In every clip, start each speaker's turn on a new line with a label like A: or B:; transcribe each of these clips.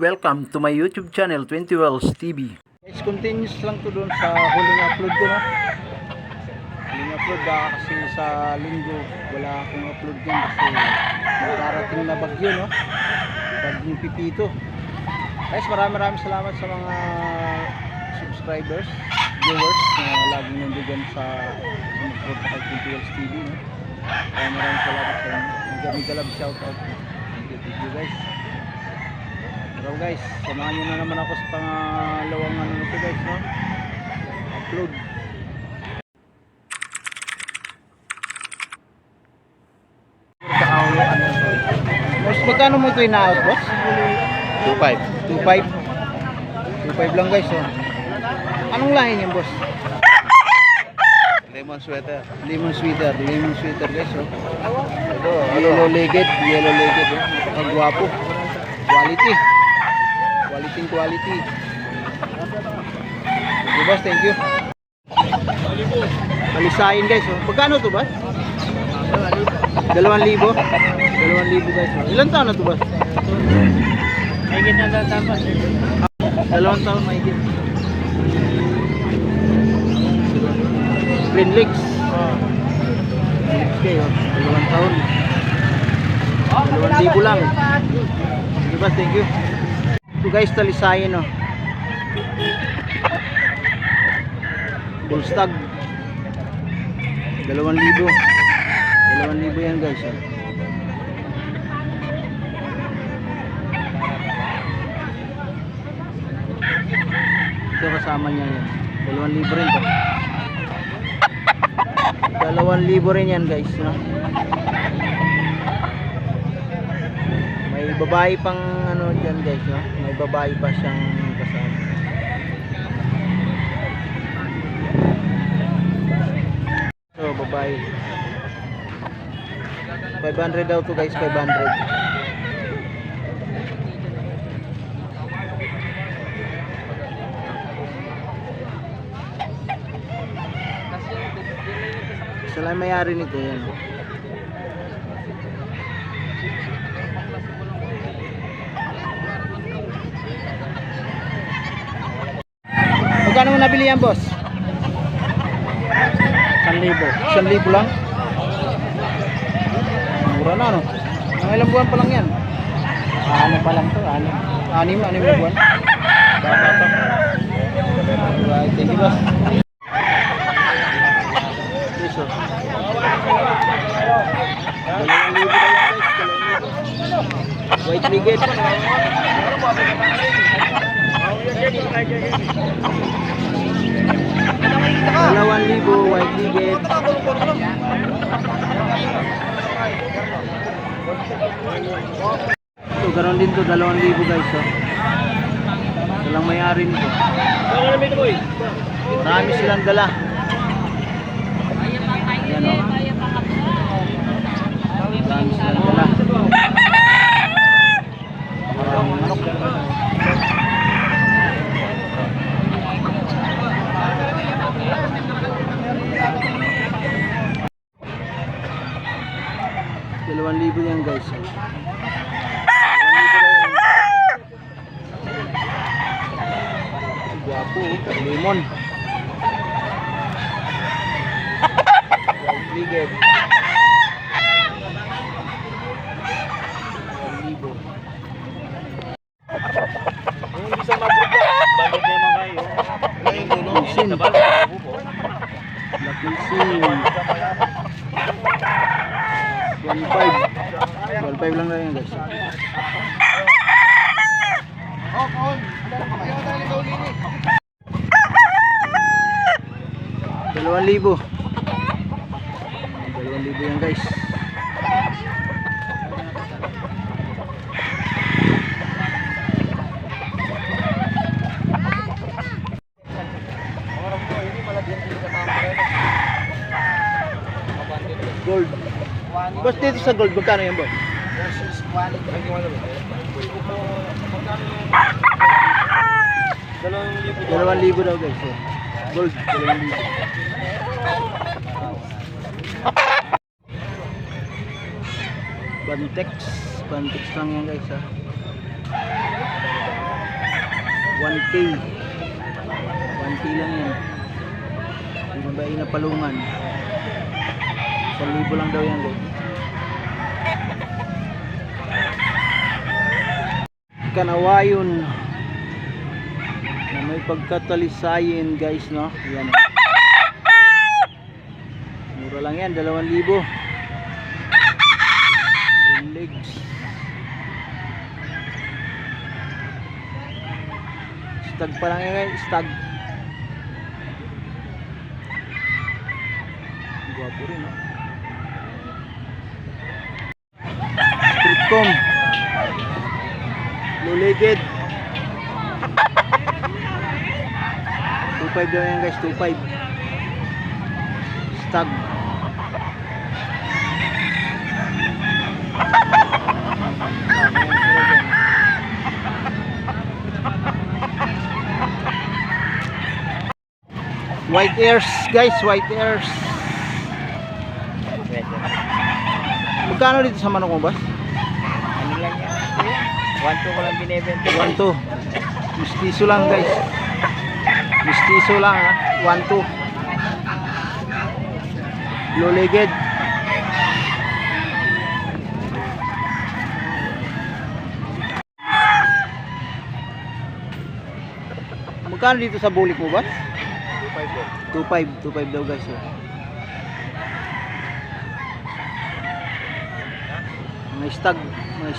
A: Welcome to my YouTube channel, 20 Wells TV.
B: Guys, continuous lang to doon sa huling upload ko, no? Huling upload kasi sa linggo wala akong upload yan kasi darating na bagyo, no? Bagyong Pipito. Guys, maraming salamat sa mga subscribers, viewers na laging nandiyan sa upload sa 20 Wells TV, no? Maraming salamat sa inyo. Magandang shoutout. Thank you guys. Hello guys, samahan nyo na naman ako sa pangalawang nito guys, no? Upload. Boss, magkano mo ito ina-out, boss? 2.5 2.5 lang guys, oh. Anong lahi niyan, boss?
C: Lemon sweater
B: Guys, oh. Yellow legged, oh. Napakagwapo. Quality. Okay, boss, thank you. Balisayin guys, oh. Magkano to, boss? 2,000 guys, oh. Ilan taon na to, boss?
C: Mahigit na dapat
B: 2 taon mahigit. Green Legs kayo, 2 taon. 2,000 lang. Okay, boss, thank you. Ito guys, talisayin, oh. Bullstag 2,000 yan guys, oh. Ito kasama niya yan, 2,000 rin to. 2,000 rin yan guys, no? May babae pang ano dyan guys, no? May babae pa siyang kasama. So babae 500 daw to guys, 500. Sila may-ari nito yan. Magkano mo nabili yan, boss? 1,000 lang? Mura na, no? Ang ilang buwan pa lang yan? Ano pa lang to? Anim na buwan? Bata pa. Alright, thank you, boss. Yes, oh. 2,000 lang guys, 2,000. White legged. 2,000 white legged. Ito, ganoon din to, 2,000 guys, oh. Walang may-ari nito. Marami silang dala. Ayan, oh. Marami silang dala. Maraming manok. $2,000 yan guys. Guwapo, lemon. Liged.
C: 2,000. Yung isang mabuka, balod niya mga kayo. Yung gulong, sa balod, bubo.
B: Lakisin. 1,500 lang na yan guys. $2,000 yan guys. Gold. Boss, dito sa gold, magkano yan, boss? 2,000 daw guys, eh. Gold, 2,000. Bantex lang yan guys, ha. 1K. 1K lang yan. Binabain na palungan. 1,000 lang daw yan guys. Kanawayon na may pagkatalisayin guys, no? Yan. Mura lang yan, 2,000. Legs. Stag pa lang yan guys, stag. Gwapo rin, no? Streetcom. Low-legged. 2.5 daw yan guys, 2.5. Stag. White ears guys, white ears. Magkano dito sa manok mo, boss?
C: Ano lang yan? 1-2 ko lang binibenta.
B: 1-2. Mistiso lang guys. Mistiso lang ha. 1-2. Low-legged. Magkano dito sa bulik mo, boss? 2.5 daw guys. Mga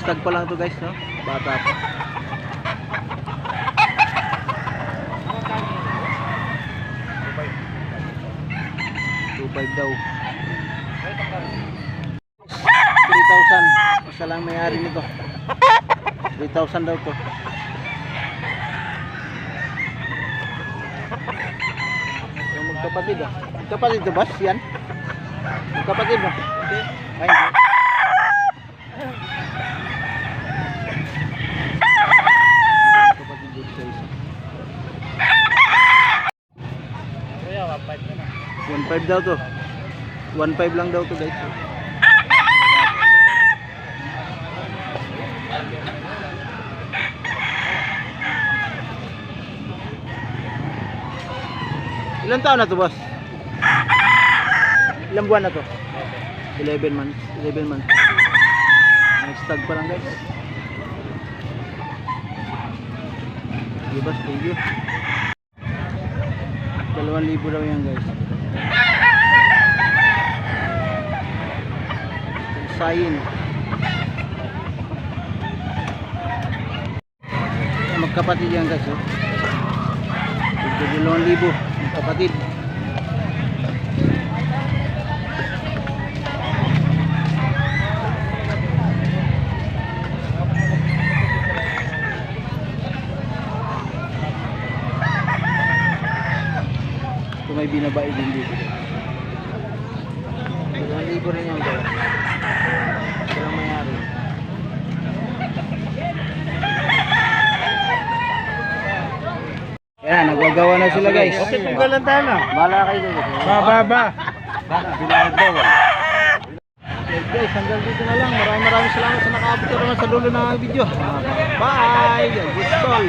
B: stag pa lang to guys, no? Bata pa. $2.5 daw. 3,000. Isa lang may-ari nito. 3,000 daw to. Yung magkapatid ah. Magkapatid to, boss? Yan? Magkapatid ba? Hindi. Ay, hindi. Magkapatid dito sa isa. 1.5 daw to. 1.5 lang daw to guys. Ilang taon na to, boss? Ilang buwan na to? 11 months. 11 months. Stag pa lang guys. Okay, boss, thank you. 2,000 daw yan guys. Sayin. Magkapatid yan guys, oh. 2,000 magkapatid. Kung may binabae din dito. 2,000 rin yan guys. Walang mayari. Yan, nagwagawa na sila guys.
C: Okay, tunggalan tayo na.
B: Bahala kayo dito.
C: Baba.
B: Binayad daw. Guys, hanggang dito na lang. Maraming salamat sa nakaabot naman sa dulo ng video. Bye! Good call.